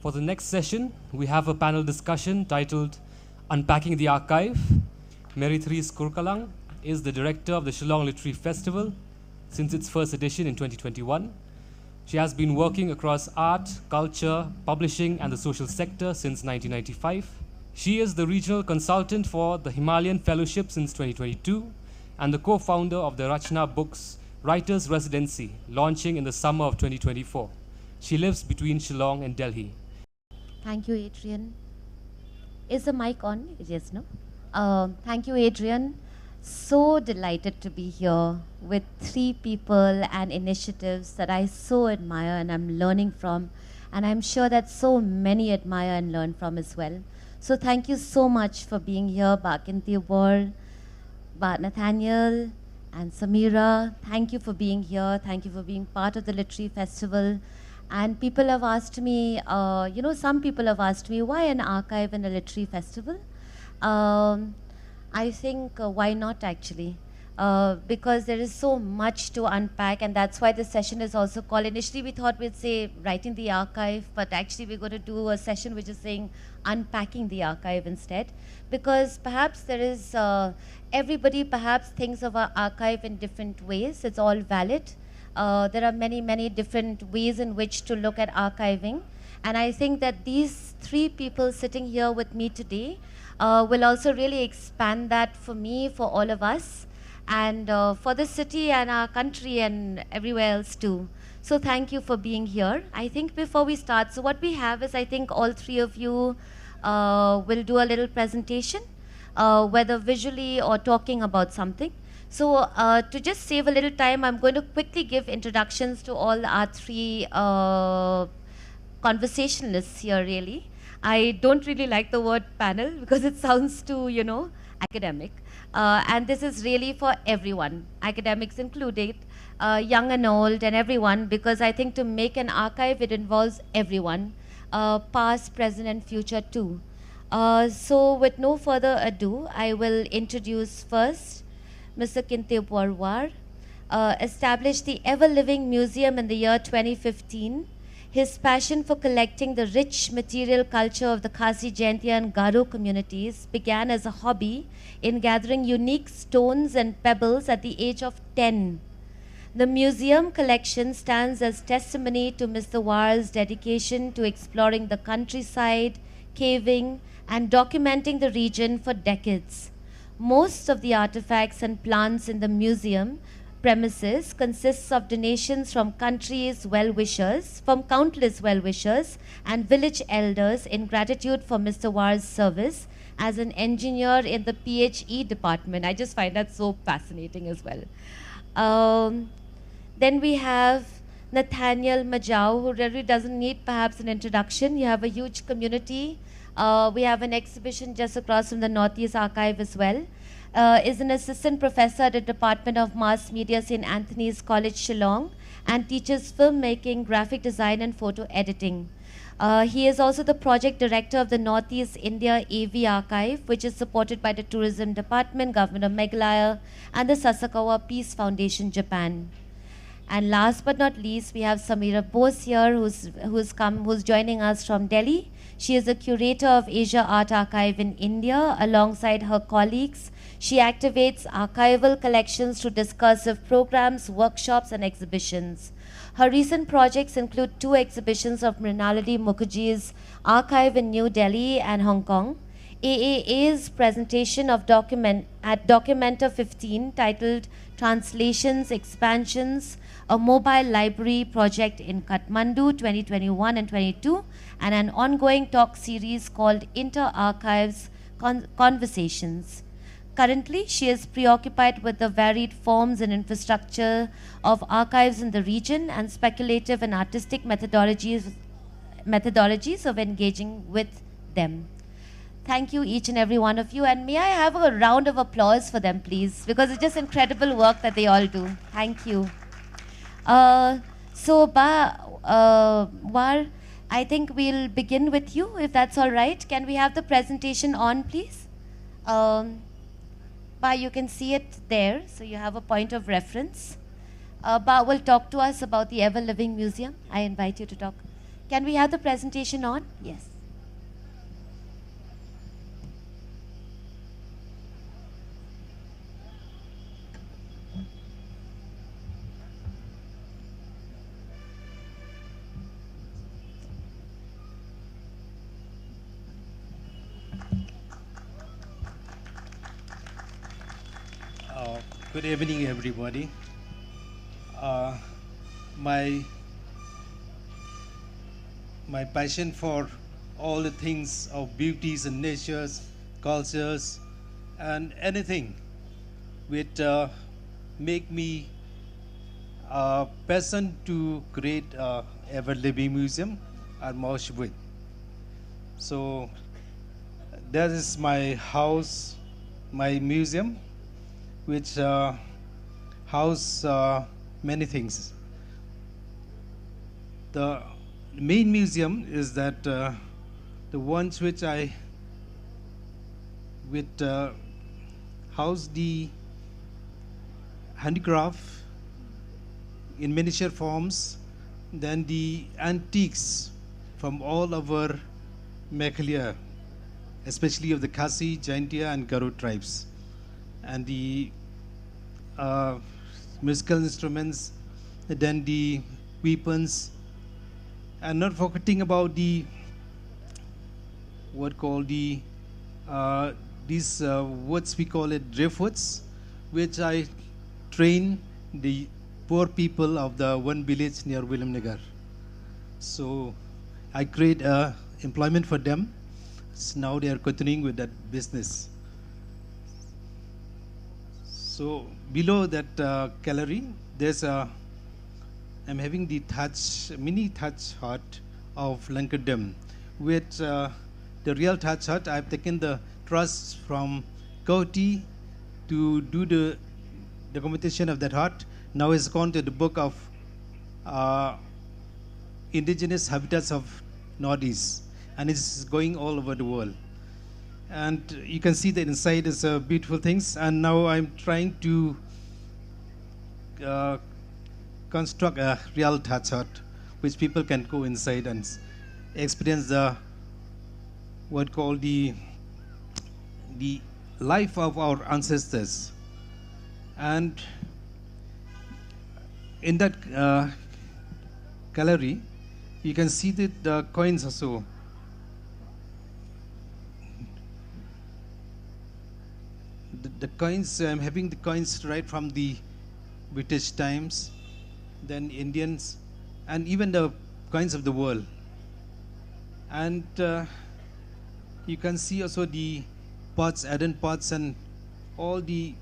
For the next session, we have a panel discussion titled Unpacking the Archive. Therese Kurkalang is the director of the Shillong Literary Festival since its first edition in 2021. She has been working across art, culture, publishing, and the social sector since 1995. She is the regional consultant for the Himalayan Fellowship since 2022 and the co-founder of the Rachna Books Writers Residency, launching in the summer of 2024. She lives between Shillong and Delhi. Thank you, Adrian. Is the mic on? Yes, no? Thank you, Adrian. So delighted to be here with three people and initiatives that I so admire and I'm learning from. And I'm sure that so many admire and learn from as well. So thank you so much for being here, Kyntiewbor, Nathaniel, and Samira. Thank you for being here. Thank you for being part of the Literary Festival. And people have asked me, some people have asked me, why an archive and a literary festival? I think, why not actually? Because there is so much to unpack, and that's why this session is also called, initially we thought we'd say writing the archive, but actually we're going to do a session which is saying unpacking the archive instead. Because perhaps there is, everybody perhaps thinks of our archive in different ways. It's all valid. There are many, many different ways in which to look at archiving. And I think that these three people sitting here with me today will also really expand that for me, for all of us, and for the city and our country and everywhere else too. So thank you for being here. I think before we start, so what we have is I think all three of you will do a little presentation, whether visually or talking about something. So to just save a little time, I'm going to quickly give introductions to all our three conversationalists here, really. I don't really like the word panel because it sounds too, academic. And this is really for everyone, academics included, young and old and everyone, because I think to make an archive, it involves everyone, past, present, and future too. So with no further ado, I will introduce first Mr. Kyntiewbor, established the Ever-Living Museum in the year 2015. His passion for collecting the rich material culture of the Khasi, Jaintia and Garo communities began as a hobby in gathering unique stones and pebbles at the age of 10. The museum collection stands as testimony to Mr. War's dedication to exploring the countryside, caving, and documenting the region for decades. Most of the artifacts and plants in the museum premises consists of donations from countless well-wishers and village elders in gratitude for Mr. War's service as an engineer in the PHE department. I just find that so fascinating as well. Then we have Nathaniel Majaw, who really doesn't need perhaps an introduction. You have a huge community. We have an exhibition just across from the Northeast Archive as well. Is an assistant professor at the Department of Mass Media, St. Anthony's College, Shillong, and teaches filmmaking, graphic design, and photo editing. He is also the project director of the Northeast India AV Archive, which is supported by the Tourism Department, Government of Meghalaya, and the Sasakawa Peace Foundation, Japan. And last but not least, we have Samira Bose here, who's joining us from Delhi. She is a curator of Asia Art Archive in India. Alongside her colleagues, she activates archival collections through discursive programs, workshops, and exhibitions. Her recent projects include 2 exhibitions of Mrinalini Mukherjee's archive in New Delhi and Hong Kong, AAA's presentation of at Documenta 15 titled Translations, Expansions, a mobile library project in Kathmandu 2021 and 22, and an ongoing talk series called Inter-Archives Conversations. Currently, she is preoccupied with the varied forms and infrastructure of archives in the region and speculative and artistic methodologies of engaging with them. Thank you, each and every one of you. And may I have a round of applause for them, please? Because it's just incredible work that they all do. Thank you. War, I think we'll begin with you, if that's all right. Can we have the presentation on, please? You can see it there, so you have a point of reference. Will talk to us about the Ever-Living Museum. I invite you to talk. Can we have the presentation on? Yes. Good evening, everybody. My passion for all the things of beauties and natures, cultures, and anything which make me a person to create a ever-living museum are most with. So that is my house, my museum, which house many things. The main museum is that the ones which I house the handicraft in miniature forms, then the antiques from all over Meghalaya, especially of the Khasi, Jaintia, and Garo tribes, and the musical instruments, then the weapons, and not forgetting about the what called the these woods, we call it driftwoods, which I train the poor people of the one village near Williamnagar. So I create employment for them. So now they are continuing with that business. So below that gallery, there's I'm having the mini Thatch hut of Lankadam, with the real Thatch hut. I've taken the trust from Koti to do the documentation of that hut. Now it's gone to the book of indigenous habitats of Northeast, and it's going all over the world. And you can see that inside is beautiful things. And now I'm trying to construct a real Thatch hut, which people can go inside and experience the what called the life of our ancestors. And in that gallery, you can see that the coins also. The coins, I'm having the coins right from the British times, then Indians, and even the coins of the world. And you can see also the pots, earthen pots, and all the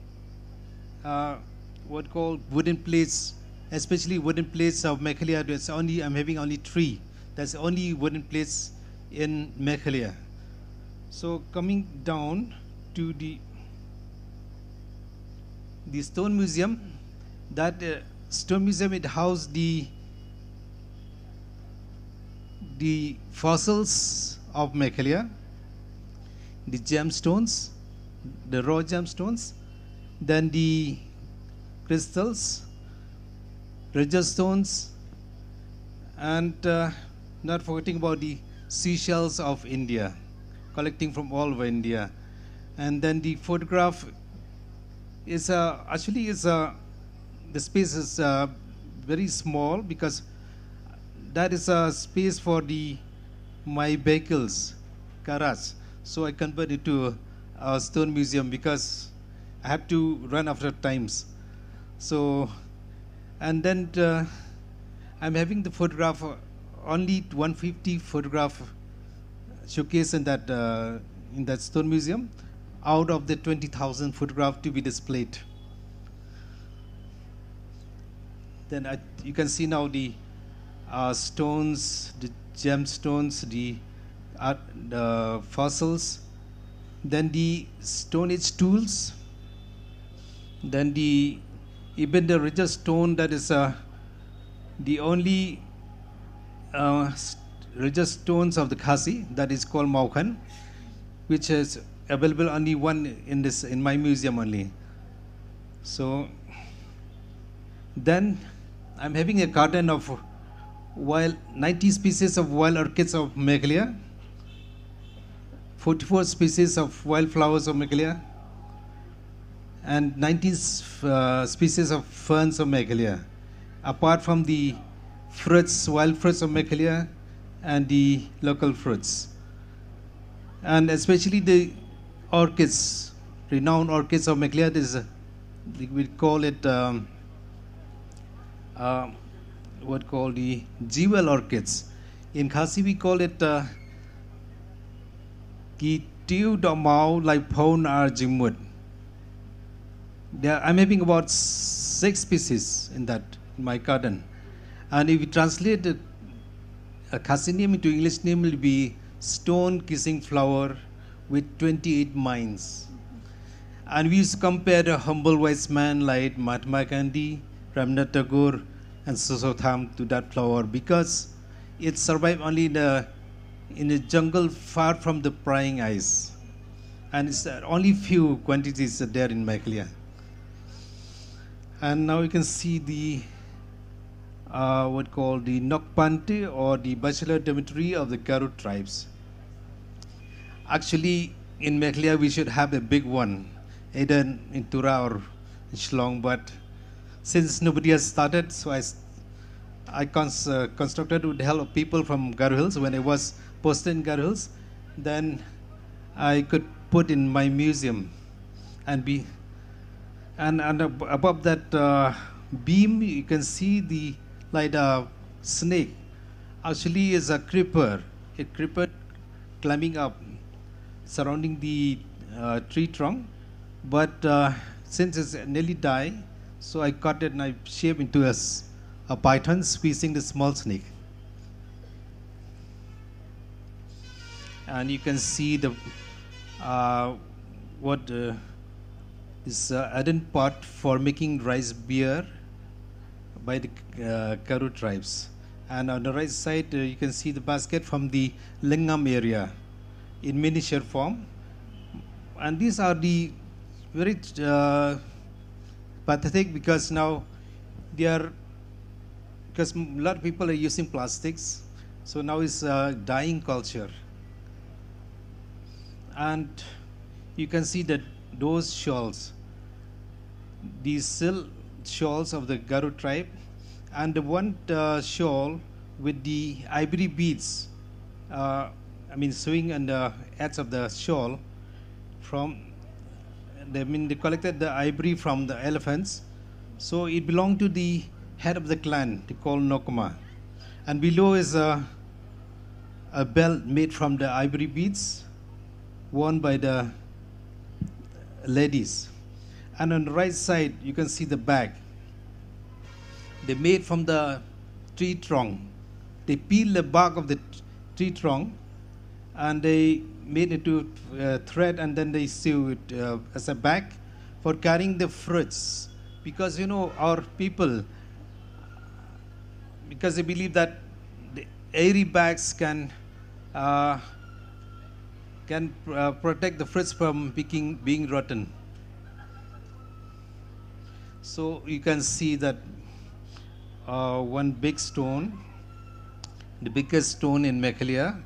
what called wooden plates, especially wooden plates of Meghalaya. It's only, I'm having only 3. That's only wooden plates in Meghalaya. So coming down to the stone museum, that stone museum, it housed the fossils of Meghalaya, the gemstones, the raw gemstones, then the crystals, stones, and not forgetting about the seashells of India, collecting from all over India. And then the photograph is actually is the space is very small, because that is a space for my vehicles, garage. So I convert it to a stone museum, because I have to run after times. So, and then I'm having the photograph, only 150 photograph showcase in that stone museum, out of the 20,000 photographs to be displayed. Then you can see now the stones, the gemstones, the fossils, then the Stone Age tools, then even the richest stone, that is the only richest stones of the Khasi, that is called Maukhan, which is available only one in my museum only. So then I'm having a garden of 90 species of wild orchids of Meghalaya, 44 species of wildflowers of Meghalaya, and 19 species of ferns of Meghalaya, apart from the fruits, wild fruits of Meghalaya and the local fruits. And especially the orchids, renowned orchids of Meghalaya, we call it what called the jewel orchids. In Khasi we call it Kyntiewbor like Pone Arjimwood. I'm having about 6 species in my garden. And if we translate a Khasi name into English name, will be stone kissing flower with 28 minds. And we used to compare a humble wise man like Mahatma Gandhi, Rabindranath Tagore, and Susotham to that flower because it survived only in a jungle far from the prying eyes. And it's only few quantities there in Meghalaya. And now you can see the what called the Nokpante or the bachelor dormitory of the Garo tribes. Actually, in Meghalaya we should have a big one, either in Tura or in Shillong, but since nobody has started, so I constructed with the help of people from Garo Hills. When I was posted in Garo Hills, then I could put in my museum and above that beam you can see like a snake. Actually is a creeper climbing up surrounding the tree trunk, but since it's nearly died, so I cut it and I shaped into a python squeezing the small snake. And you can see the this earthen pot for making rice beer by the Garo tribes. And on the right side, you can see the basket from the Lingam area in miniature form. And these are the very pathetic because now because a lot of people are using plastics, so now it's a dying culture. And you can see that those shawls, these silk shawls of the Garo tribe, and the one shawl with the ivory beads, sewing on the edge of the shawl they collected the ivory from the elephants, so it belonged to the head of the clan, they call Nokma. And below is a belt made from the ivory beads worn by the ladies. And on the right side, you can see the bag. They made from the tree trunk. They peel the bark of the tree trunk and they made it to thread, and then they sew it as a bag for carrying the fruits. Because our people, because they believe that the airy bags can protect the fruits from being rotten. So you can see that one big stone, the biggest stone in Meghalaya,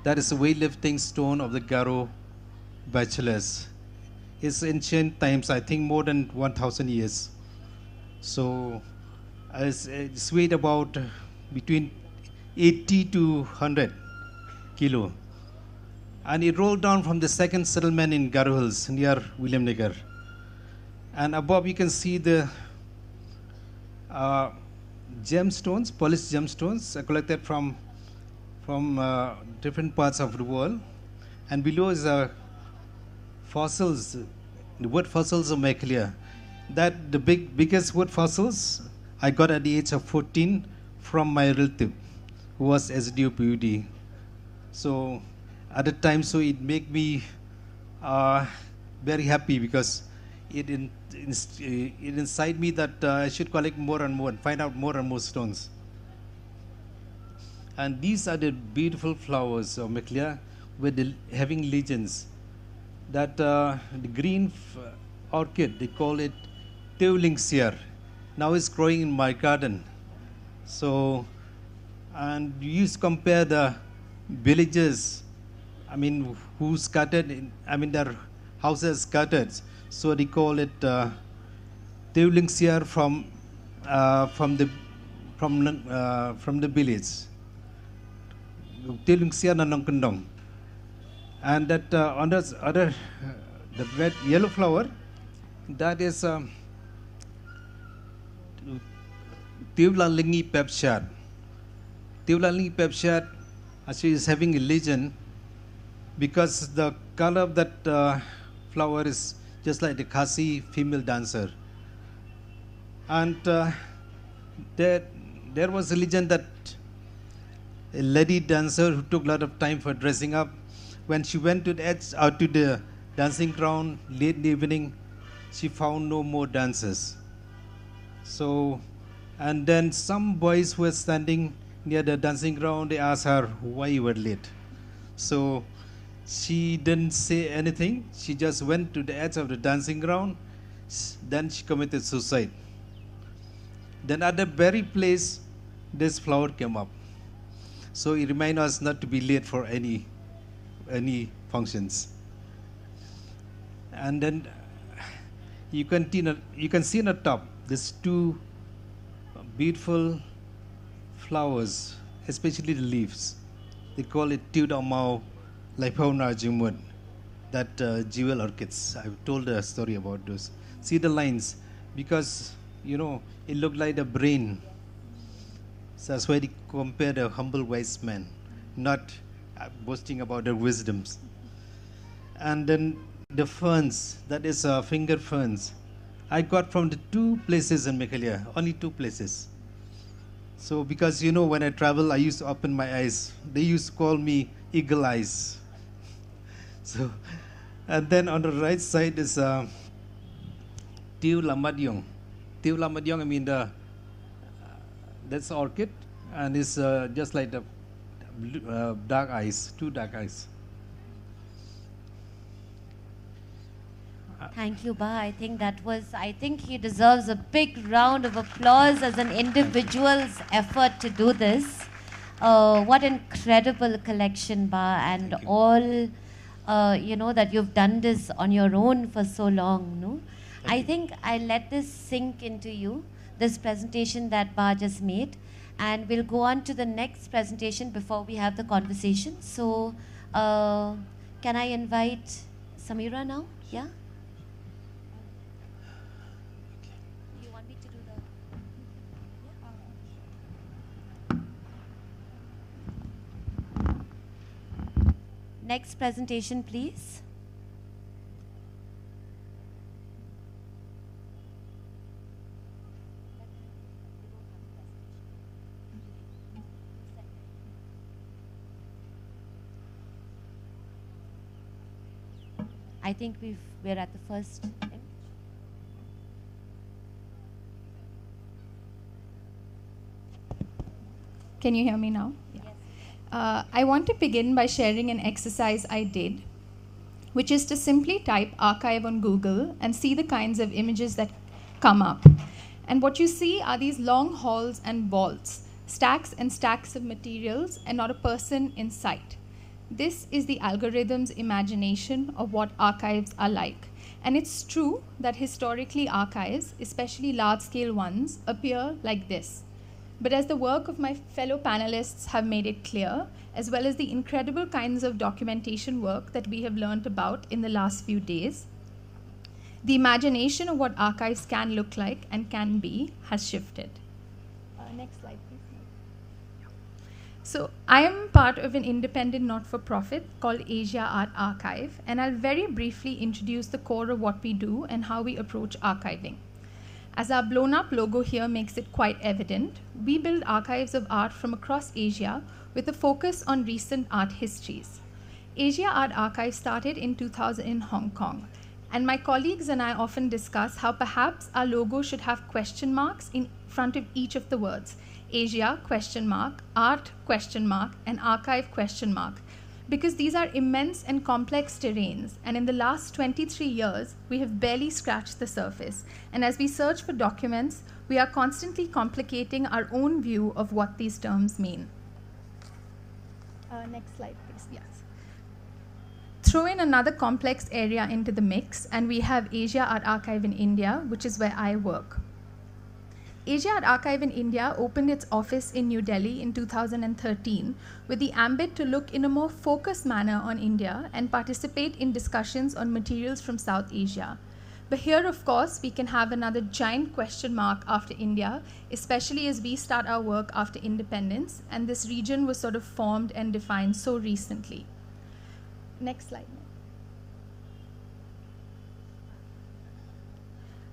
that is a weightlifting stone of the Garo bachelors. It's ancient times, I think more than 1,000 years. So it's weighed about between 80 to 100 kilo. And it rolled down from the second settlement in Garo Hills near William Nagar. And above you can see the gemstones, polished gemstones collected from different parts of the world. And below is fossils, the wood fossils of Meghalaya. That the biggest wood fossils I got at the age of 14 from my relative who was SDO PUD. So at the time, so it made me very happy because it incited me that I should collect more and more and find out more and more stones. And these are the beautiful flowers of Meghalaya having legends. That the green orchid, they call it Tewlingsier. Now it's growing in my garden. So And you used to compare the villages, I mean, who scattered, their houses scattered. So they call it Tewlingsiar from the village. Tewlingsiar na Nongkendong. And that on the other, the red yellow flower, that is Tewlalingi pepshat. Tewlalingi pepshat actually is having a legend because the color of that flower is just like the Khasi female dancer. And there was a legend that a lady dancer who took a lot of time for dressing up, when she went to the dancing ground late in the evening, she found no more dancers. So, and then some boys who were standing near the dancing ground, they asked her why you were late. So she didn't say anything. She just went to the edge of the dancing ground. Then she committed suicide. Then at the very place, this flower came up. So it reminds us not to be late for any functions. And then you can see on the top these two beautiful flowers, especially the leaves. They call it Tiudamau Laipona Jimud, that jewel orchids. I've told a story about those. See the lines, because it looked like the brain. So that's why they compare the humble wise man, not boasting about their wisdoms. And then the ferns, that is finger ferns. I got from the two places in Meghalaya, only two places. So because when I travel, I used to open my eyes. They used to call me eagle eyes. So, and then on the right side is Tiu Lamadyong. Tiu Lamadyong, that's orchid, and it's just like the dark eyes, two dark eyes. Thank you, Ba. I think he deserves a big round of applause as an individual's effort to do this. What incredible collection, Ba, and all, that you've done this on your own for so long, no? I think I'll let this sink into you, this presentation that Ba just made, and we'll go on to the next presentation before we have the conversation. So, can I invite Samira now? Yeah? Next presentation, please. I think we're at the first image. Can you hear me now? I want to begin by sharing an exercise I did, which is to simply type archive on Google and see the kinds of images that come up. And what you see are these long halls and vaults, stacks and stacks of materials, and not a person in sight. This is the algorithm's imagination of what archives are like. And it's true that historically archives, especially large-scale ones, appear like this. But as the work of my fellow panelists have made it clear, as well as the incredible kinds of documentation work that we have learned about in the last few days, the imagination of what archives can look like and can be has shifted. Next slide, please. So I am part of an independent not-for-profit called Asia Art Archive, and I'll very briefly introduce the core of what we do and how we approach archiving. As our blown-up logo here makes it quite evident, we build archives of art from across Asia with a focus on recent art histories. Asia Art Archive started in 2000 in Hong Kong, and my colleagues and I often discuss how perhaps our logo should have question marks in front of each of the words: Asia, question mark, art, question mark, and archive, question mark, because these are immense and complex terrains, and in the last 23 years, we have barely scratched the surface. And as we search for documents, we are constantly complicating our own view of what these terms mean. Next slide, please. Yes. Throw in another complex area into the mix, and we have Asia Art Archive in India, which is where I work. Asia Art Archive in India opened its office in New Delhi in 2013 with the ambit to look in a more focused manner on India and participate in discussions on materials from South Asia. But here, of course, we can have another giant question mark after India, especially as we start our work after independence, and this region was sort of formed and defined so recently. Next slide.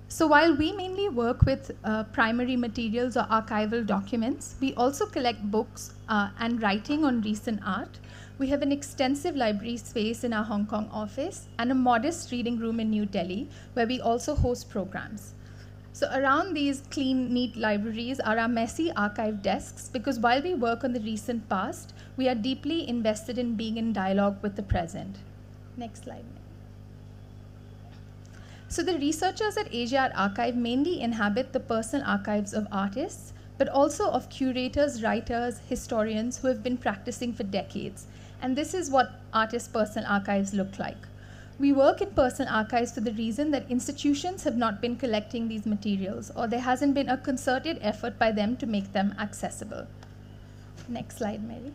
So while we mainly work with primary materials or archival documents, we also collect books and writing on recent art. We have an extensive library space in our Hong Kong office and a modest reading room in New Delhi, where we also host programs. So around these clean, neat libraries are our messy archive desks, because while we work on the recent past, we are deeply invested in being in dialogue with the present. Next slide. So the researchers at Asia Art Archive mainly inhabit the personal archives of artists, but also of curators, writers, historians who have been practicing for decades. And this is what artists' personal archives look like. We work in personal archives for the reason that institutions have not been collecting these materials, or there hasn't been a concerted effort by them to make them accessible. Next slide, Mary.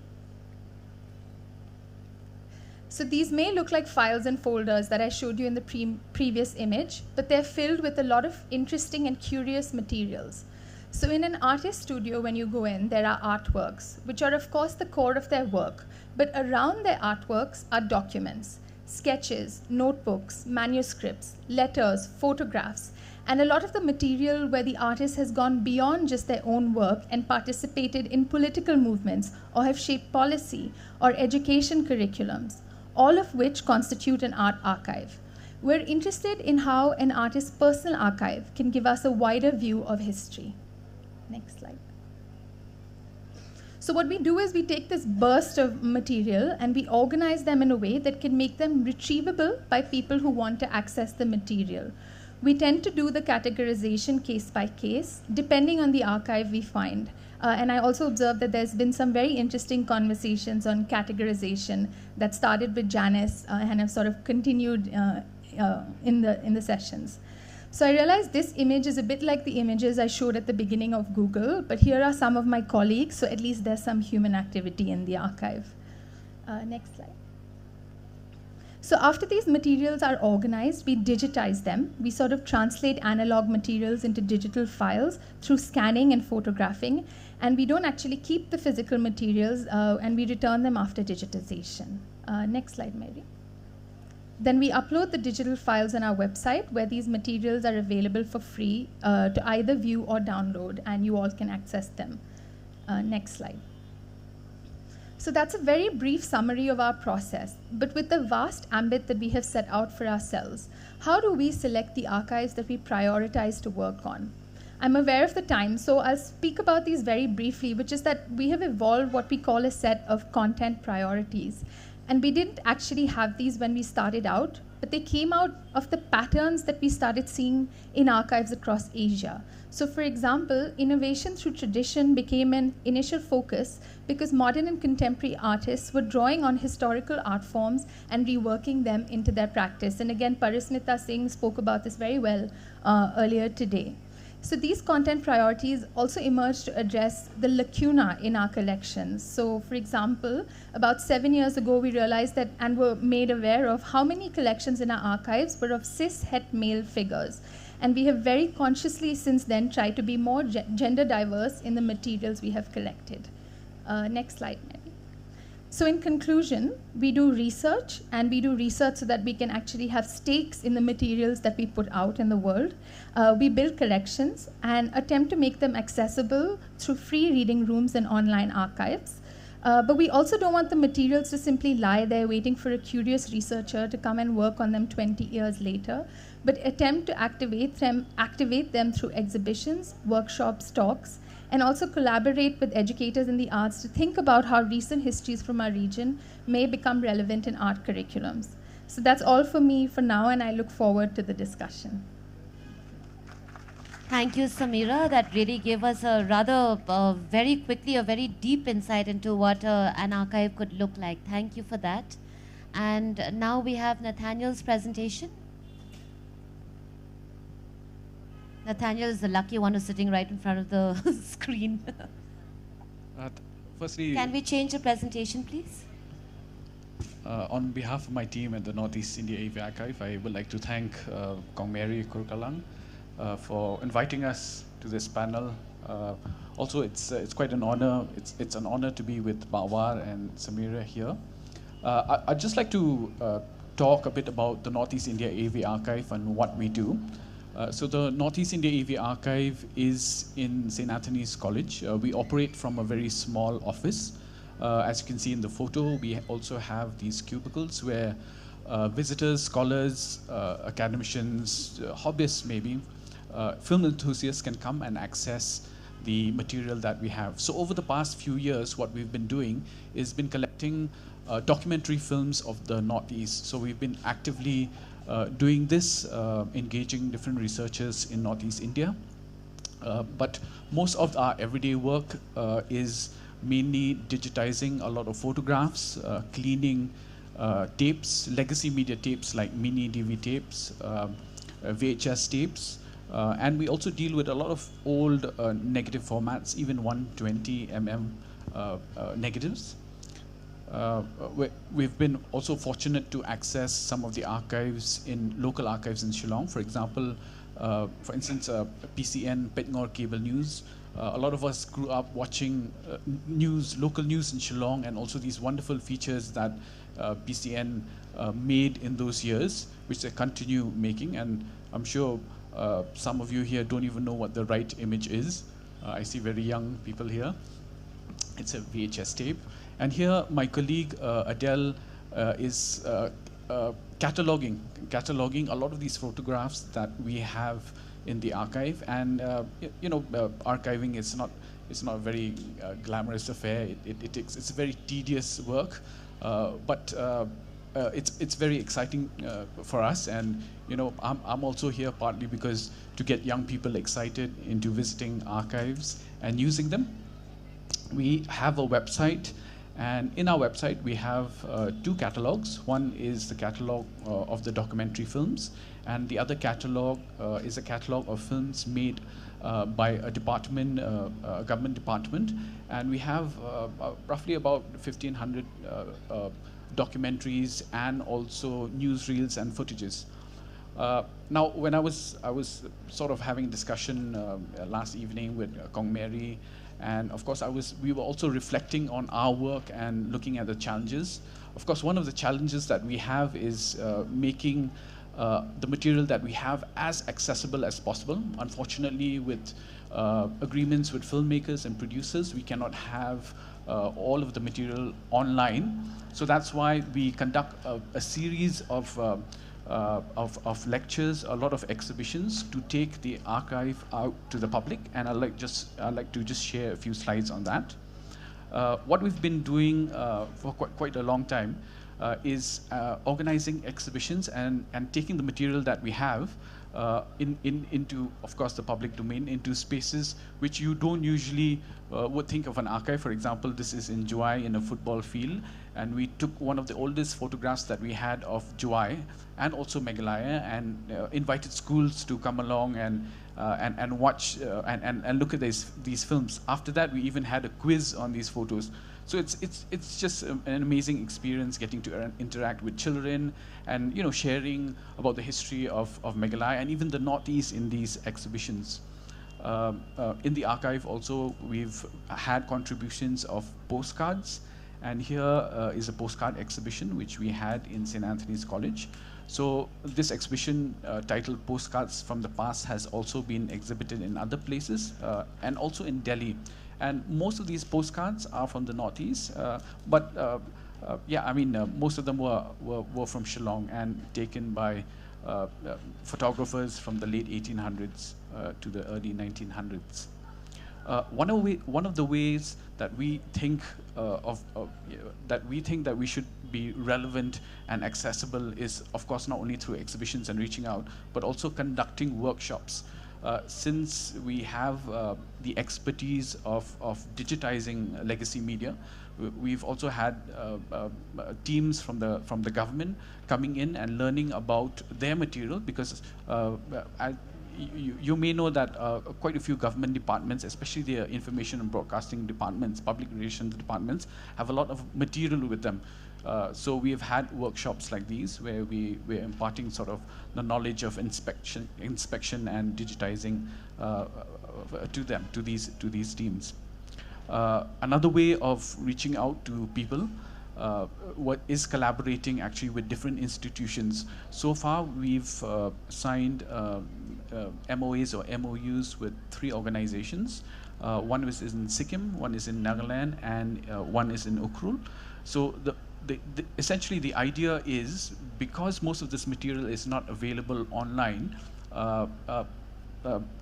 So these may look like files and folders that I showed you in the previous image, but they're filled with a lot of interesting and curious materials. So in an artist studio, when you go in, there are artworks, which are of course the core of their work, but around their artworks are documents, sketches, notebooks, manuscripts, letters, photographs, and a lot of the material where the artist has gone beyond just their own work and participated in political movements or have shaped policy or education curriculums, all of which constitute an art archive. We're interested in how an artist's personal archive can give us a wider view of history. Next slide. So what we do is we take this burst of material and we organize them in a way that can make them retrievable by people who want to access the material. We tend to do the categorization case by case, depending on the archive we find. And I also observed that there's been some very interesting conversations on categorization that started with Janice and have sort of continued in the sessions. So I realized this image is a bit like the images I showed at the beginning of Google, but here are some of my colleagues, so at least there's some human activity in the archive. Next slide. So after these materials are organized, we digitize them. We sort of translate analog materials into digital files through scanning and photographing, and we don't actually keep the physical materials, and we return them after digitization. Next slide, Mary. Then we upload the digital files on our website, where these materials are available for free to either view or download, and you all can access them. Next slide. So that's a very brief summary of our process, but with the vast ambit that we have set out for ourselves, how do we select the archives that we prioritize to work on? I'm aware of the time, so I'll speak about these very briefly, which is that we have evolved what we call a set of content priorities. And we didn't actually have these when we started out, but they came out of the patterns that we started seeing in archives across Asia. So for example, innovation through tradition became an initial focus because modern and contemporary artists were drawing on historical art forms and reworking them into their practice. And again, Parismita Singh spoke about this very well earlier today. So these content priorities also emerged to address the lacuna in our collections. So for example, about 7 years ago, we realized that and were made aware of how many collections in our archives were of cis-het male figures. And we have very consciously since then tried to be more gender diverse in the materials we have collected. Next slide, Mary. So in conclusion, we do research, and we do research so that we can actually have stakes in the materials that we put out in the world. We build collections and attempt to make them accessible through free reading rooms and online archives. But we also don't want the materials to simply lie there waiting for a curious researcher to come and work on them 20 years later, but attempt to activate them through exhibitions, workshops, talks, and also collaborate with educators in the arts to think about how recent histories from our region may become relevant in art curriculums. So that's all for me for now, and I look forward to the discussion. Thank you, Samira. That really gave us a rather very quickly a very deep insight into what an archive could look like. Thank you for that. And now we have Nathaniel's presentation. Nathaniel is the lucky one who's sitting right in front of the screen. Firstly, can we change the presentation, please? On behalf of my team at the Northeast India AV Archive, I would like to thank Mary Kurkalang for inviting us to this panel. Also, it's quite an honor. It's an honor to be with Majaw and Samira here. I'd just like to talk a bit about the Northeast India AV Archive and what we do. So the Northeast India AV Archive is in St. Anthony's College. We operate from a very small office. As you can see in the photo, we also have these cubicles where visitors, scholars, academicians, hobbyists maybe, film enthusiasts can come and access the material that we have. So over the past few years, what we've been doing is been collecting documentary films of the Northeast. So we've been actively doing this, engaging different researchers in Northeast India. But most of our everyday work is mainly digitizing a lot of photographs, cleaning tapes, legacy media tapes like mini DV tapes, VHS tapes, and we also deal with a lot of old negative formats, even 120 negatives. We've been also fortunate to access some of the archives in local archives in Shillong. For example, for instance, PCN, Petngor Cable News. A lot of us grew up watching local news in Shillong, and also these wonderful features that PCN made in those years, which they continue making. And I'm sure some of you here don't even know what the right image is. I see very young people here. It's a VHS tape. And here, my colleague Adele is cataloging a lot of these photographs that we have in the archive. And archiving is not a very glamorous affair. It's a very tedious work, but it's very exciting for us. And I'm also here partly because to get young people excited into visiting archives and using them. We have a website, and in our website we have two catalogs. One is the catalog of the documentary films, and the other catalog is a catalog of films made by a department, a government department. And we have roughly about 1,500 documentaries and also newsreels and footages. Now, when I was sort of having a discussion last evening with Mary, and of course we were also reflecting on our work and looking at the challenges. Of course, one of the challenges that we have is making the material that we have as accessible as possible. Unfortunately, with agreements with filmmakers and producers, we cannot have all of the material online. So that's why we conduct a series of lectures, a lot of exhibitions to take the archive out to the public. And I'd like to just share a few slides on that. What we've been doing for quite a long time is organizing exhibitions and taking the material that we have into, of course, the public domain, into spaces which you don't usually would think of an archive. For example, this is in Juai in a football field, and we took one of the oldest photographs that we had of Juai and also Meghalaya, and invited schools to come along and watch and look at these films. After that, we even had a quiz on these photos. So it's just an amazing experience getting to interact with children and sharing about the history of Meghalaya and even the Northeast in these exhibitions. In the archive also, we've had contributions of postcards, and here is a postcard exhibition which we had in St. Anthony's College. So this exhibition titled Postcards from the Past has also been exhibited in other places and also in Delhi. And most of these postcards are from the Northeast, but most of them were from Shillong and taken by photographers from the late 1800s to the early 1900s. One of the ways that we think that we should be relevant and accessible is, of course, not only through exhibitions and reaching out, but also conducting workshops. since we have the expertise of digitizing legacy media, we've also had teams from the government coming in and learning about their material, because you may know that quite a few government departments, especially the information and broadcasting departments, public relations departments, have a lot of material with them. So we have had workshops like these where we're imparting sort of the knowledge of inspection and digitizing to them, to these teams. Another way of reaching out to people what is collaborating actually with different institutions. So far, we've signed MOAs or MOUs with 3 organizations. One is in Sikkim, one is in Nagaland, and one is in Ukhrul. So essentially the idea is, because most of this material is not available online,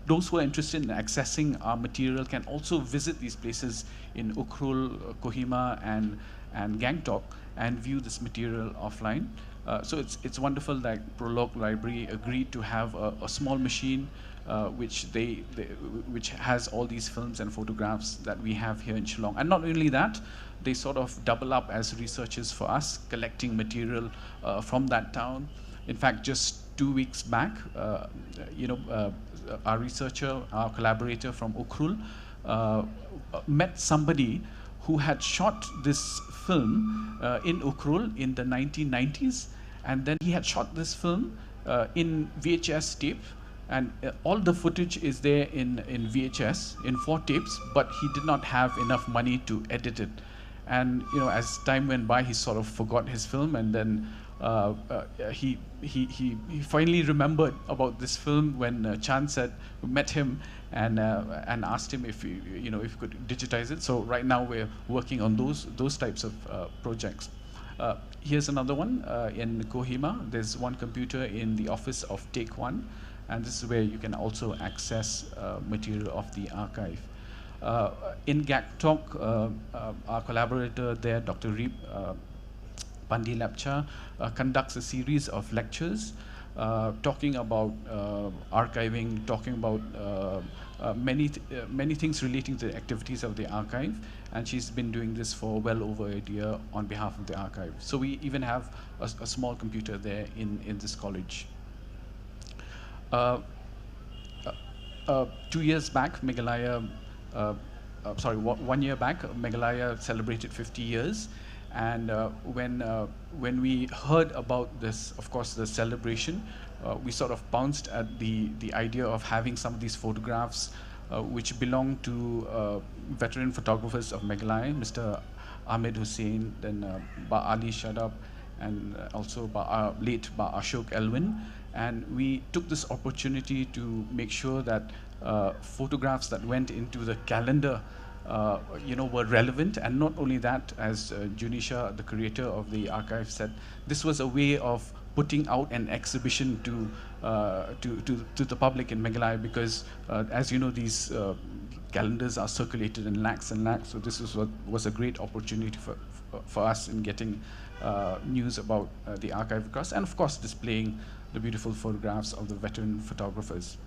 those who are interested in accessing our material can also visit these places in Ukhrul, Kohima, and Gangtok and view this material offline. So it's wonderful that Prologue Library agreed to have a small machine which has all these films and photographs that we have here in Shillong. And not only that, they sort of double up as researchers for us, collecting material from that town. In fact, just 2 weeks back, our researcher, our collaborator from Ukhrul, met somebody who had shot this film in Ukhrul in the 1990s, and then he had shot this film in VHS tape, and all the footage is there in VHS, in 4 tapes, but he did not have enough money to edit it. And as time went by, he sort of forgot his film, and then he finally remembered about this film when Chan met him and asked him if he could digitize it. So right now we're working on those types of projects. Here's another one in Kohima. There's one computer in the office of Take One, and this is where you can also access material of the archive. In Gangtok, our collaborator there, Dr. Reep Pandi Lepcha, conducts a series of lectures talking about archiving, talking about many things relating to the activities of the archive, and she's been doing this for well over a year on behalf of the archive. So we even have a small computer there in this college. 2 years back, Meghalaya, 1 year back, Meghalaya celebrated 50 years. And when we heard about this, of course, the celebration, we sort of pounced at the idea of having some of these photographs which belong to veteran photographers of Meghalaya, Mr. Ahmed Hussain, then Ba Ali Shadab, and also late Ba Ashok Elwin. And we took this opportunity to make sure that photographs that went into the calendar were relevant. And not only that, as Junisha, the curator of the archive, said, this was a way of putting out an exhibition to the public in Meghalaya, because as you know, these calendars are circulated in lakhs and lakhs. So this was a great opportunity for us in getting news about the archive across, and of course displaying the beautiful photographs of the veteran photographers.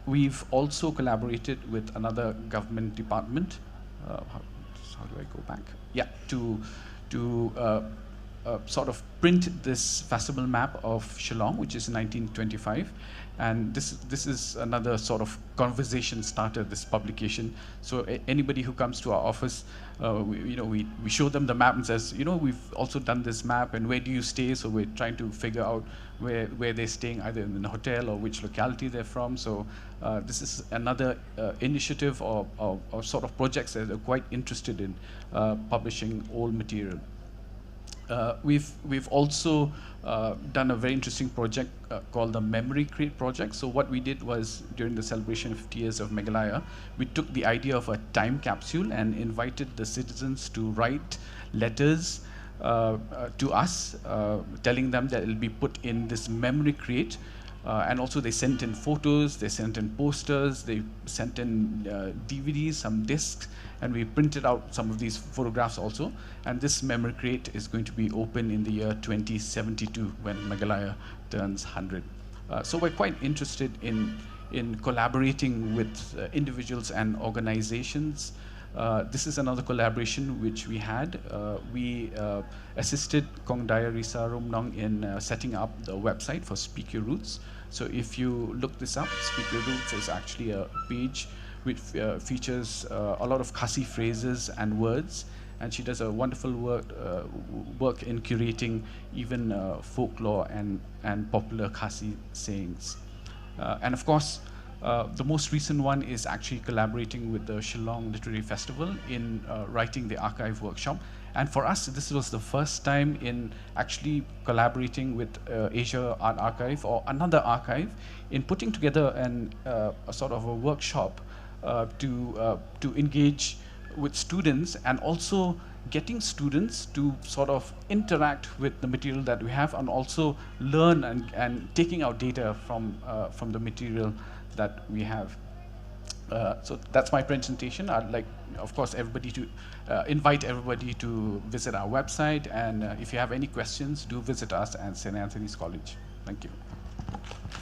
We've also collaborated with another government department. How do I go back? Yeah, to sort of print this facsimile map of Shillong, which is 1925. And this is another sort of conversation starter, this publication. So anybody who comes to our office, we show them the map and says, we've also done this map, and where do you stay? So we're trying to figure out where they're staying, either in a hotel or which locality they're from. So this is another initiative or sort of projects that are quite interested in publishing old material. We've also done a very interesting project called the Memory Crate project. So what we did was, during the celebration of 50 years of Meghalaya, we took the idea of a time capsule and invited the citizens to write letters to us, telling them that it'll be put in this memory crate. And also they sent in photos, they sent in posters, they sent in DVDs, some discs, and we printed out some of these photographs also. And this memory crate is going to be open in the year 2072 when Meghalaya turns 100. So we're quite interested in collaborating with individuals and organizations. This is another collaboration which we had. We assisted Kong Daya Risa Romnong in setting up the website for Speak Your Roots. So if you look this up, Speak Your Roots is actually a page which features a lot of Khasi phrases and words. And she does a wonderful work in curating even folklore and popular Khasi sayings. And of course, the most recent one is actually collaborating with the Shillong Literary Festival in writing the archive workshop. And for us, this was the first time in actually collaborating with Asia Art Archive or another archive in putting together a sort of a workshop to engage with students, and also getting students to sort of interact with the material that we have, and also learn and taking out data from the material that we have. So that's my presentation. I'd like, of course, everybody to invite everybody to visit our website, and if you have any questions, do visit us at St. Anthony's College. Thank you.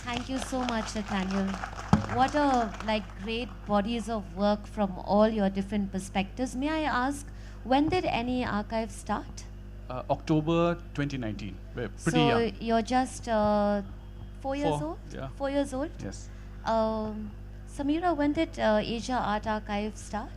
Thank you so much, Nathaniel. What a great bodies of work from all your different perspectives. May I ask, when did any archive start? October 2019. We're pretty so young. You're just 4 years old? Yeah. 4 years old? Yes. Samira, when did Asia Art Archive start?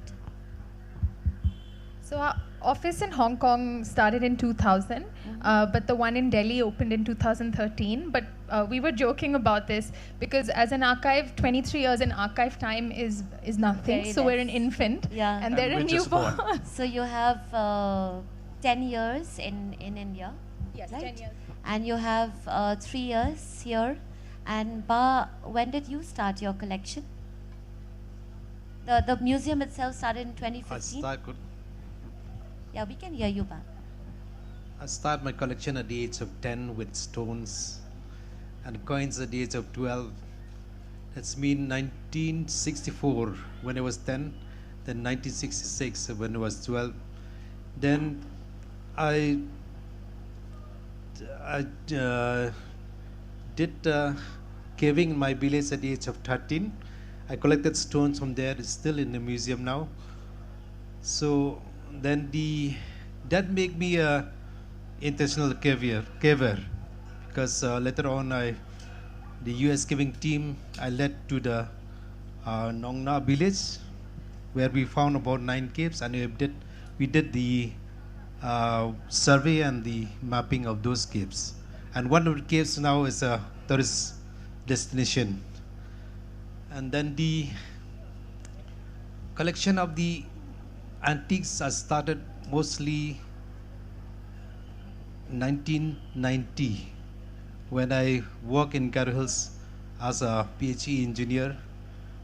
So our office in Hong Kong started in 2000, but the one in Delhi opened in 2013. But we were joking about this because as an archive, 23 years in archive time is nothing. Very so we're less. an infant, Yeah. and they're a newborn. So you have 10 years in India, Yes, right? 10 years. And you have 3 years here. And Ba, when did you start your collection? The museum itself started in 2015? Yeah, we can hear you, Ba. I started my collection at the age of 10 with stones and coins at the age of 12. That's mean 1964 when I was 10, then 1966 when I was 12. Then I did caving in my village at the age of 13. I collected stones from there. It's still in the museum now. So then that made me a international caver, because later on the US caving team I led to the Nong Na village, where we found about 9 caves, and we did the survey and the mapping of those caves. And one of the caves now is a tourist destination. And then the collection of the antiques has started mostly 1990 when I work in Garo Hills as a PhD engineer,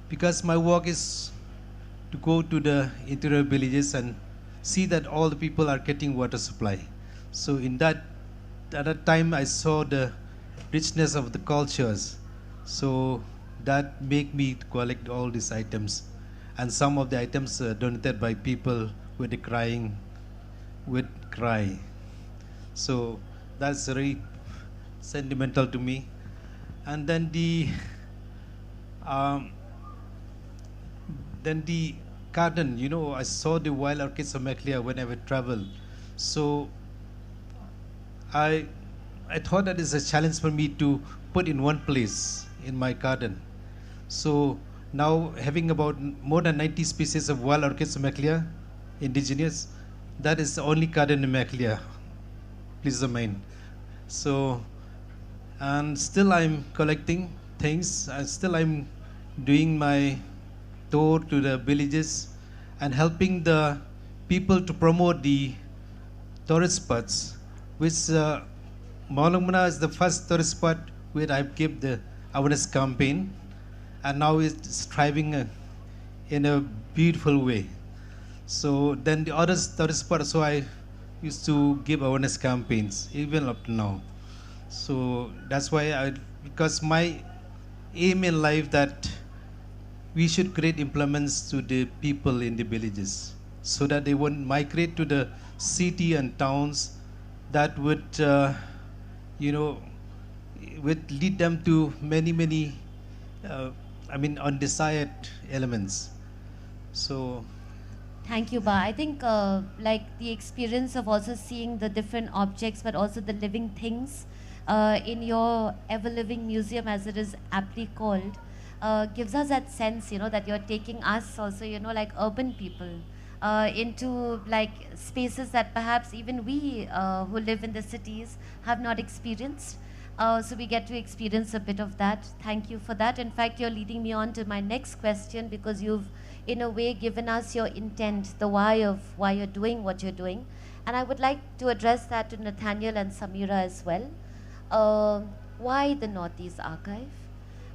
because my work is to go to the interior villages and see that all the people are getting water supply. So at that time I saw the richness of the cultures. So that made me collect all these items. And some of the items donated by people with cry. So that's very sentimental to me. And then the garden, I saw the wild orchids of Maclear whenever I travel. So I thought that is a challenge for me to put in one place in my garden. So now having about more than 90 species of wild orchids of Maclear, indigenous, that is the only garden in Maclear. Please don't mind. So, and still I'm collecting things, and still I'm doing my tour to the villages and helping the people to promote the tourist spots, which Maulangmana is the first tourist spot where I gave the awareness campaign, and now it's thriving in a beautiful way. So then the other tourist spots, so I used to give awareness campaigns even up to now. So that's why because my aim in life that we should create employments to the people in the villages so that they won't migrate to the city and towns that would, would lead them to many, undesired elements. So, Thank you, Ba. I think like the experience of also seeing the different objects, but also the living things in your ever-living museum, as it is aptly called, gives us that sense, that you're taking us also, like urban people into like spaces that perhaps even we who live in the cities have not experienced. So we get to experience a bit of that. Thank you for that. In fact, you're leading me on to my next question, because you've in a way given us your intent, the why of why you're doing what you're doing. And I would like to address that to Nathaniel and Samira as well. Why the Northeast Archive?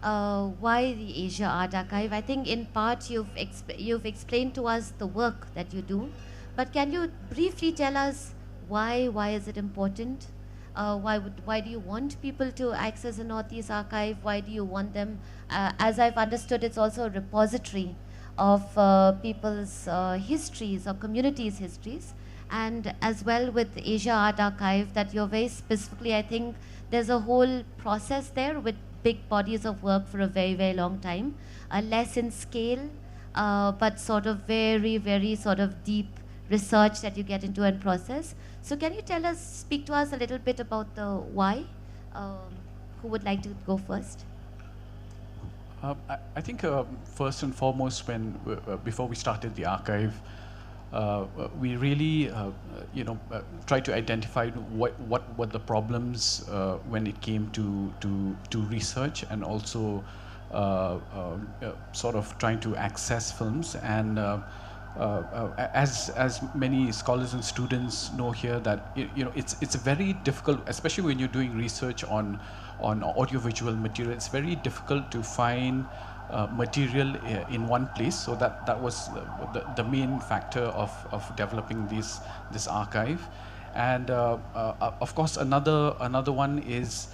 Why the Asia Art Archive? I think in part you've explained to us the work that you do, but can you briefly tell us why is it important? Why do you want people to access the Northeast Archive? Why do you want them? As I've understood, it's also a repository of people's histories or communities' histories, and as well with Asia Art Archive, that you're very specifically, I think there's a whole process there with big bodies of work for a very long time, less in scale, but sort of very sort of deep research that you get into and process. So can you speak to us a little bit about the why? Who would like to go first? I think first and foremost, before we started the archive, we really, tried to identify what were the problems when it came to research, and also sort of trying to access films. And as many scholars and students know here, that it's very difficult, especially when you're doing research on audiovisual material. It's very difficult to find material in one place. So that was the main factor of developing this archive. And of course, another one is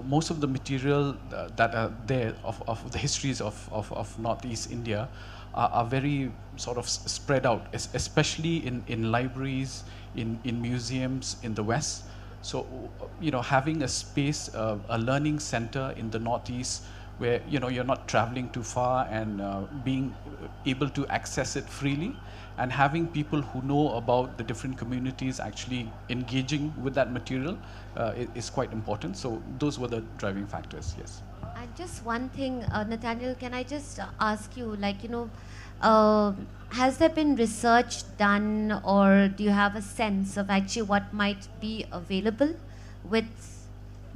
most of the material that are there of the histories of Northeast India are very sort of spread out, especially in libraries, in museums in the West. So, having a space, a learning center in the Northeast, where you're not traveling too far, and being able to access it freely, and having people who know about the different communities actually engaging with that material is quite important. So those were the driving factors, yes. And just one thing, Nathaniel, can I just ask you, has there been research done, or do you have a sense of actually what might be available with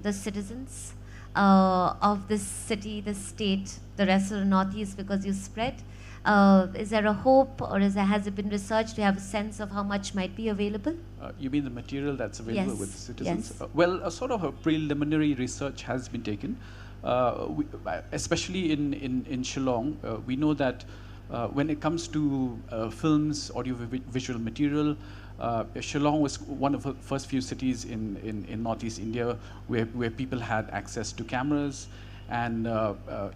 the citizens of this city, this state, the rest of the Northeast, because you spread? Is there a hope, or has it been researched? Do you have a sense of how much might be available? You mean the material that's available with citizens? Yes. Well, a sort of a preliminary research has been taken, especially in Shillong. We know that when it comes to films, audiovisual material, Shillong was one of the first few cities in Northeast India where people had access to cameras. And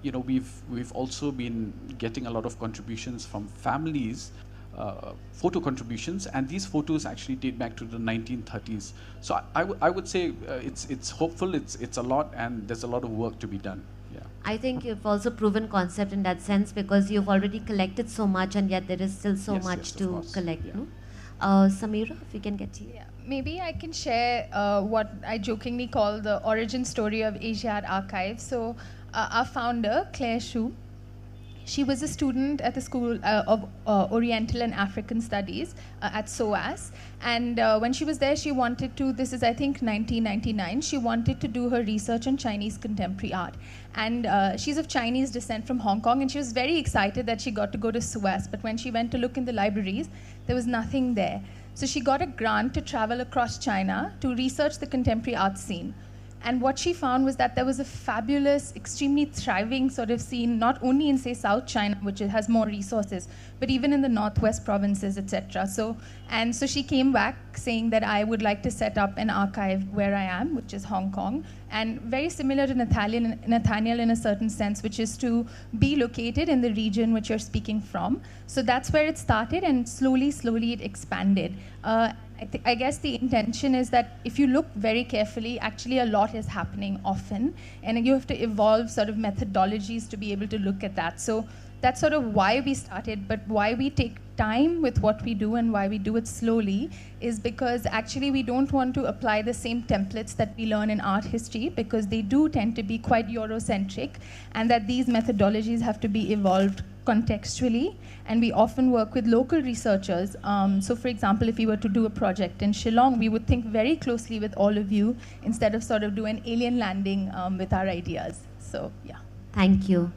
we've also been getting a lot of contributions from families, photo contributions, and these photos actually date back to the 1930s. So I would say it's hopeful, it's a lot, and there's a lot of work to be done. Yeah. I think you've also proven concept in that sense, because you've already collected so much, and yet there is still so much to collect. Yeah. No? Samira, if we can get to you. Yeah. Maybe I can share what I jokingly call the origin story of Asia Art Archive. So our founder, Claire Shu, she was a student at the School of Oriental and African Studies at SOAS. And when she was there, she wanted to, this is I think 1999, she wanted to do her research on Chinese contemporary art. And she's of Chinese descent from Hong Kong, and she was very excited that she got to go to SOAS. But when she went to look in the libraries, there was nothing there. So she got a grant to travel across China to research the contemporary art scene. And what she found was that there was a fabulous, extremely thriving sort of scene, not only in, say, South China, which has more resources, but even in the Northwest provinces, etc. So she came back saying that I would like to set up an archive where I am, which is Hong Kong, and very similar to Nathaniel in a certain sense, which is to be located in the region which you're speaking from. So that's where it started, and slowly it expanded. I guess the intention is that if you look very carefully, actually a lot is happening often, and you have to evolve sort of methodologies to be able to look at that. So that's sort of why we started, but why we take time with what we do and why we do it slowly is because actually we don't want to apply the same templates that we learn in art history, because they do tend to be quite Eurocentric, and that these methodologies have to be evolved contextually, and we often work with local researchers. So for example, if we were to do a project in Shillong, we would think very closely with all of you instead of sort of do an alien landing with our ideas. So yeah. Thank you.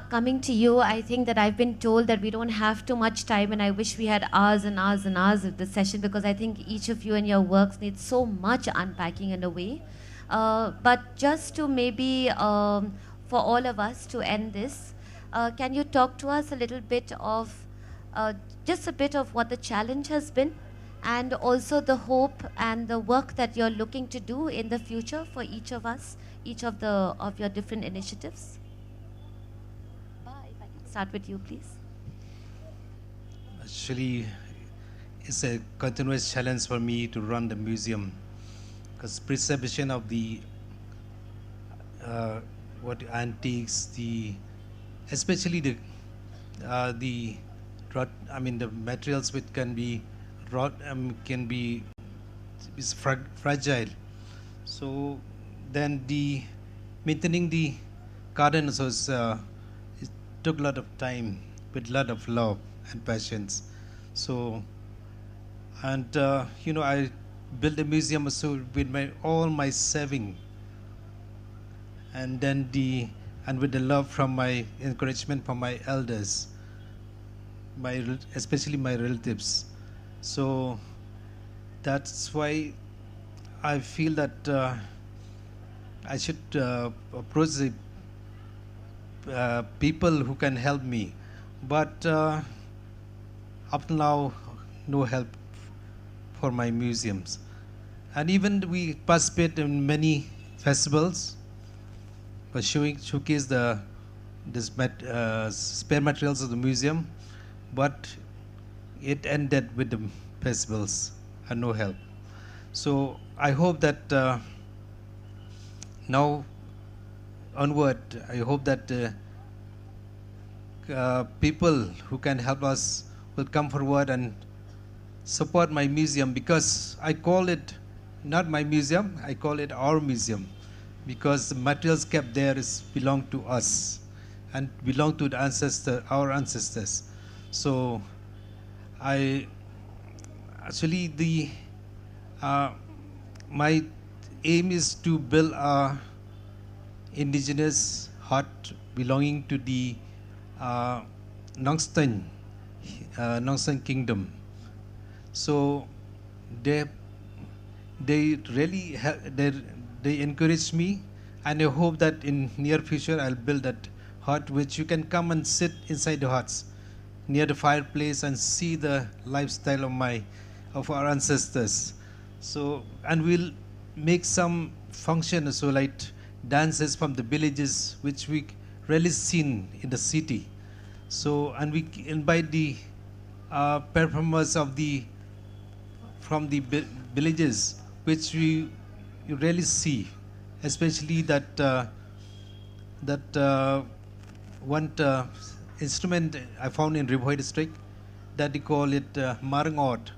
Coming to you, I think that I've been told that we don't have too much time, and I wish we had hours and hours and hours of this session, because I think each of you and your works need so much unpacking in a way. But just to maybe, for all of us to end this, can you talk to us a little bit of, just a bit of what the challenge has been, and also the hope and the work that you're looking to do in the future for each of us, each of your different initiatives? Start with you, please. Actually, it's a continuous challenge for me to run the museum, because preservation of the antiques, especially the materials which can be fragile. So then maintaining the garden was. Took a lot of time with a lot of love and passions. So, and I built a museum also with all my saving, and then with the love from my encouragement from my elders, especially my relatives. So that's why I feel that I should approach the people who can help me, but up to now, no help for my museums. And even we participate in many festivals, but showcase the spare materials of the museum, but it ended with the festivals and no help. So I hope that now onward, I hope that people who can help us will come forward and support my museum, because I call it not my museum, I call it our museum, because the materials kept there belong to us and belong to the our ancestors. So my aim is to build a indigenous hut belonging to the Nongsten kingdom. So they really they encourage me, and I hope that in near future I'll build that hut which you can come and sit inside the huts near the fireplace and see the lifestyle of our ancestors. So, and we'll make some function, so like dances from the villages which we rarely seen in the city. So, and we invite the performers from the villages which you rarely see, especially that one instrument I found in Ribhoi district that they call it marangot.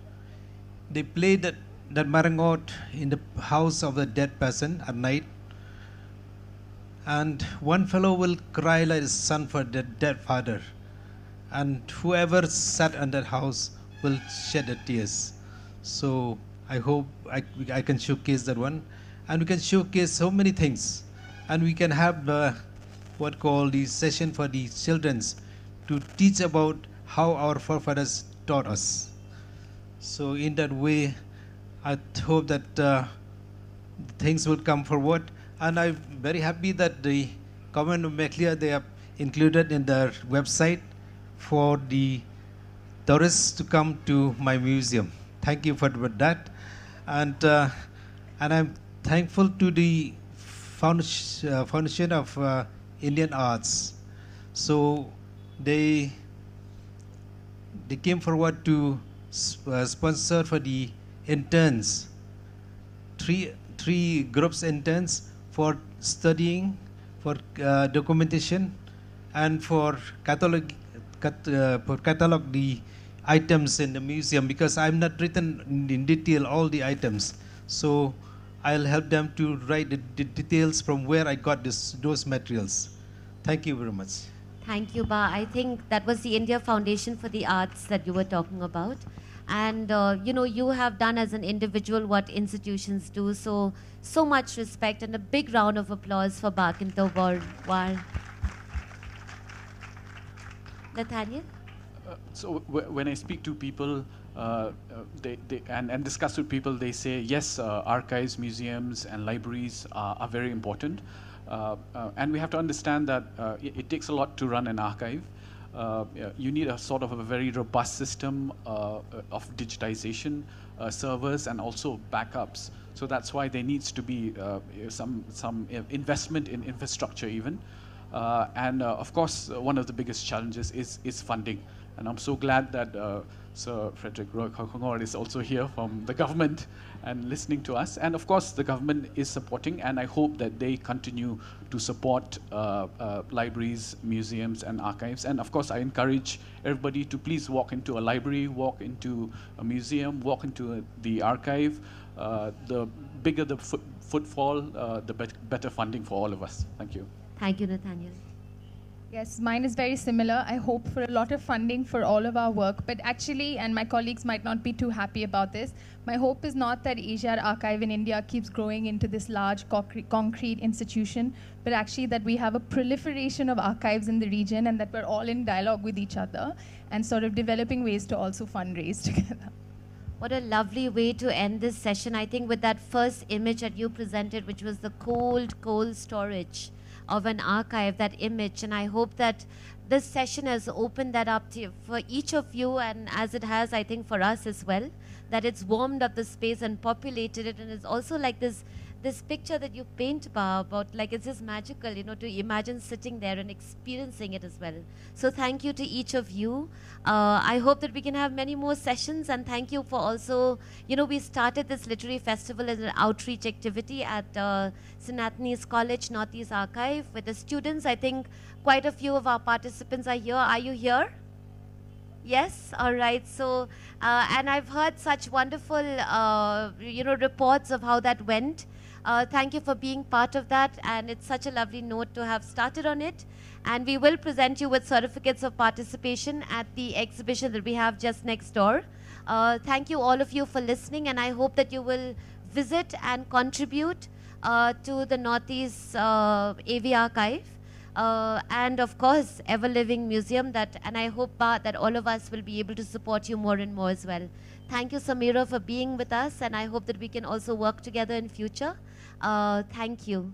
They play that marangot in the house of a dead person at night, and one fellow will cry like a son for the dead father, and whoever sat in that house will shed the tears. So I hope I can showcase that one, and we can showcase so many things, and we can have what called the session for the childrens to teach about how our forefathers taught us. So in that way, I hope that things will come forward, and I'm very happy that the government of Maclear, they have included in their website for the tourists to come to my museum. Thank you for that, and I'm thankful to the Foundation of Indian Arts. So they came forward to sponsor for the interns, three groups interns for studying, for documentation, and for catalog the items in the museum, because I'm not written in detail all the items. So I'll help them to write the details from where I got those materials. Thank you very much. Thank you, Ba. I think that was the India Foundation for the Arts that you were talking about. And, you know, you have done as an individual what institutions do. So much respect and a big round of applause for Ba Kyntiewbor. Wow. Nathaniel? So when I speak to people and discuss with people, they say, yes, archives, museums, and libraries are very important. And we have to understand that it takes a lot to run an archive. You need a sort of a very robust system of digitization, servers, and also backups. So that's why there needs to be some investment in infrastructure even. And of course, one of the biggest challenges is funding. And I'm so glad that Sir Frederick Kurkalang is also here from the government and listening to us. And of course, the government is supporting, and I hope that they continue to support libraries, museums, and archives. And of course, I encourage everybody to please walk into a library, walk into a museum, walk into the archive. The bigger the footfall, the better funding for all of us. Thank you. Thank you, Nathaniel. Yes, mine is very similar. I hope for a lot of funding for all of our work. But actually, and my colleagues might not be too happy about this, my hope is not that Asia Archive in India keeps growing into this large concrete institution, but actually that we have a proliferation of archives in the region and that we're all in dialogue with each other and sort of developing ways to also fundraise together. What a lovely way to end this session, I think, with that first image that you presented, which was the cold storage of an archive, that image. And I hope that this session has opened that up for each of you, and as it has, I think, for us as well, that it's warmed up the space and populated it. And it's also like this picture that you paint about, like, it's just magical, you know, to imagine sitting there and experiencing it as well. So thank you to each of you. I hope that we can have many more sessions, and thank you for also, you know, we started this literary festival as an outreach activity at St. Anthony's College Northeast Archive with the students. I think quite a few of our participants are here. Are you here? Yes, all right. So, and I've heard such wonderful, you know, reports of how that went. Thank you for being part of that, and it's such a lovely note to have started on it. And we will present you with certificates of participation at the exhibition that we have just next door. Thank you, all of you, for listening, and I hope that you will visit and contribute to the Northeast AV Archive. And of course, Ever Living Museum, and I hope that all of us will be able to support you more and more as well. Thank you, Samira, for being with us, and I hope that we can also work together in future. Thank you.